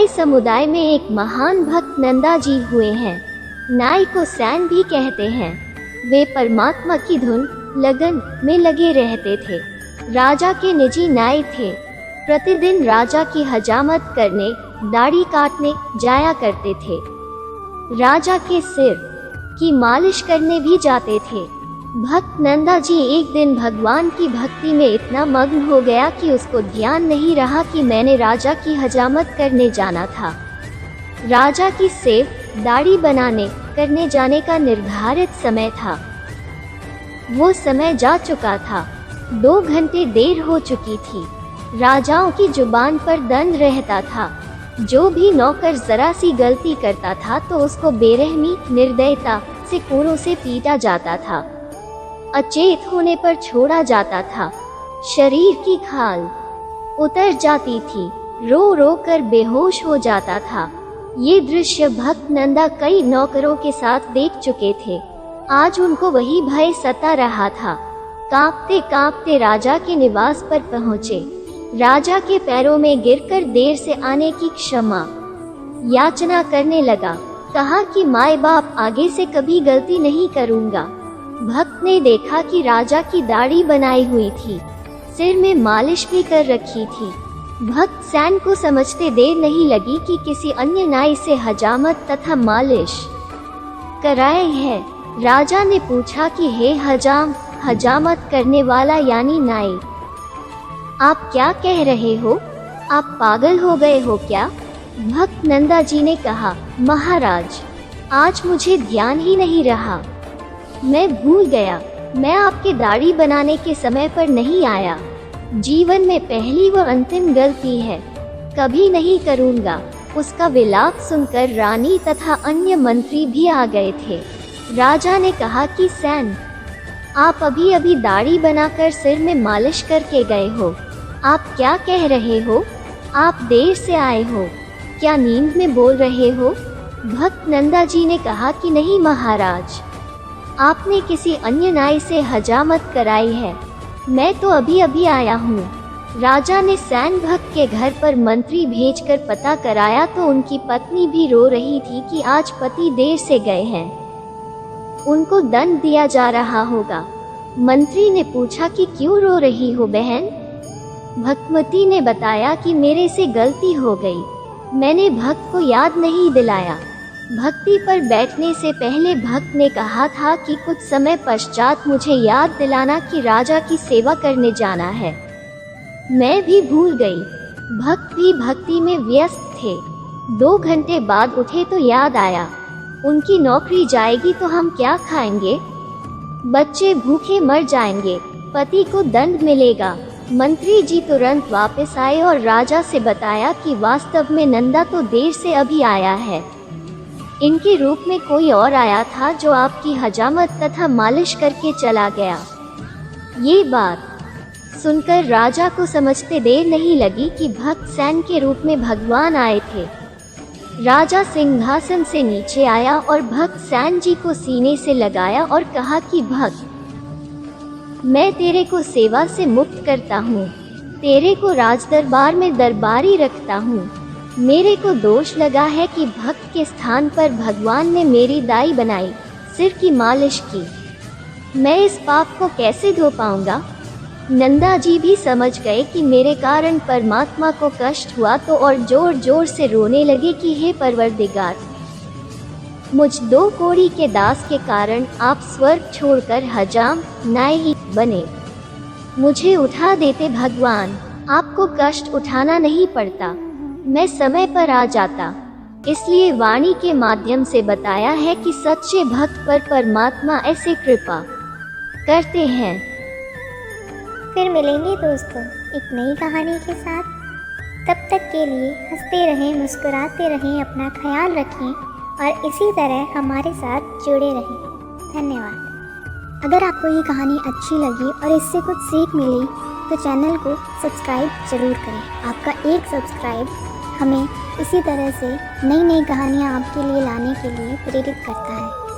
नाई समुदाय में एक महान भक्त नंदा जी हुए हैं। नाई को सैन भी कहते हैं। वे परमात्मा की धुन लगन में लगे रहते थे। राजा के निजी नाई थे। प्रतिदिन राजा की हजामत करने, दाढ़ी काटने जाया करते थे। राजा के सिर की मालिश करने भी जाते थे। भक्त नंदा जी एक दिन भगवान की भक्ति में इतना मग्न हो गया कि उसको ध्यान नहीं रहा कि मैंने राजा की हजामत करने जाना था। राजा की सेव, दाढ़ी बनाने करने जाने का निर्धारित समय था। वो समय जा चुका था। 2 घंटे देर हो चुकी थी। राजाओं की जुबान पर दंड रहता था। जो भी नौकर जरा सी गलती करता था तो उसको बेरहमी, निर्दयता से कोड़ों से पीटा जाता था। अचेत होने पर छोड़ा जाता था। शरीर की खाल उतर जाती थी। रो रो कर बेहोश हो जाता था। ये दृश्य भक्त नंदा कई नौकरों के साथ देख चुके थे। आज उनको वही भय सता रहा था। कांपते कांपते राजा के निवास पर पहुँचे। राजा के पैरों में गिरकर देर से आने की क्षमा याचना करने लगा। कहा कि माए बाप, आगे से कभी गलती नहीं करूँगा। भक्त ने देखा कि राजा की दाढ़ी बनाई हुई थी, सिर में मालिश भी कर रखी थी। भक्त सैन को समझते देर नहीं लगी कि किसी अन्य नाई से हजामत तथा मालिश कराए है। राजा ने पूछा कि हे हजामत करने वाला यानी नाई, आप क्या कह रहे हो? आप पागल हो गए हो क्या? भक्त नंदा जी ने कहा, महाराज, आज मुझे ध्यान ही नहीं रहा। मैं भूल गया। मैं आपके दाढ़ी बनाने के समय पर नहीं आया। जीवन में पहली व अंतिम गलती है। कभी नहीं करूँगा। उसका विलाप सुनकर रानी तथा अन्य मंत्री भी आ गए थे। राजा ने कहा कि सैन, आप अभी अभी दाढ़ी बनाकर सिर में मालिश करके गए हो। आप क्या कह रहे हो? आप देर से आए हो। क्या नींद में बोल रहे हो? भक्त नंदा जी ने कहा कि नहीं महाराज, आपने किसी अन्य नाई से हजामत कराई है। मैं तो अभी अभी आया हूँ। राजा ने सैन भक्त के घर पर मंत्री भेजकर पता कराया तो उनकी पत्नी भी रो रही थी कि आज पति देर से गए हैं, उनको दंड दिया जा रहा होगा। मंत्री ने पूछा कि क्यों रो रही हो बहन? भक्तमती ने बताया कि मेरे से गलती हो गई। मैंने भक्त को याद नहीं दिलाया। भक्ति पर बैठने से पहले भक्त ने कहा था कि कुछ समय पश्चात मुझे याद दिलाना कि राजा की सेवा करने जाना है। मैं भी भूल गई। भक्त भी भक्ति में व्यस्त थे। 2 घंटे बाद उठे तो याद आया, उनकी नौकरी जाएगी तो हम क्या खाएंगे? बच्चे भूखे मर जाएंगे। पति को दंड मिलेगा। मंत्री जी तुरंत वापस आए और राजा से बताया कि वास्तव में नंदा तो देर से अभी आया है। इनके रूप में कोई और आया था जो आपकी हजामत तथा मालिश करके चला गया। ये बात सुनकर राजा को समझते देर नहीं लगी कि भक्त सैन के रूप में भगवान आए थे। राजा सिंहासन से नीचे आया और भक्त सैन जी को सीने से लगाया और कहा कि भक्त, मैं तेरे को सेवा से मुक्त करता हूँ। तेरे को राजदरबार में दरबारी रखता हूँ। मेरे को दोष लगा है कि भक्त के स्थान पर भगवान ने मेरी दाई बनाई, सिर की मालिश की। मैं इस पाप को कैसे धो पाऊंगा? नंदा जी भी समझ गए कि मेरे कारण परमात्मा को कष्ट हुआ तो और जोर जोर से रोने लगे कि हे परवरदिगार, मुझ 2 कोड़ी के दास के कारण आप स्वर्ग छोड़कर हजाम नाई बने। मुझे उठा देते भगवान, आपको कष्ट उठाना नहीं पड़ता। मैं समय पर आ जाता। इसलिए वाणी के माध्यम से बताया है कि सच्चे भक्त पर परमात्मा ऐसे कृपा करते हैं। फिर मिलेंगे दोस्तों एक नई कहानी के साथ। तब तक के लिए हंसते रहें, मुस्कुराते रहें, अपना ख्याल रखें और इसी तरह हमारे साथ जुड़े रहें। धन्यवाद। अगर आपको ये कहानी अच्छी लगी और इससे कुछ सीख मिली तो चैनल को सब्सक्राइब ज़रूर करें। आपका एक सब्सक्राइब हमें इसी तरह से नई नई कहानियाँ आपके लिए लाने के लिए प्रेरित करता है।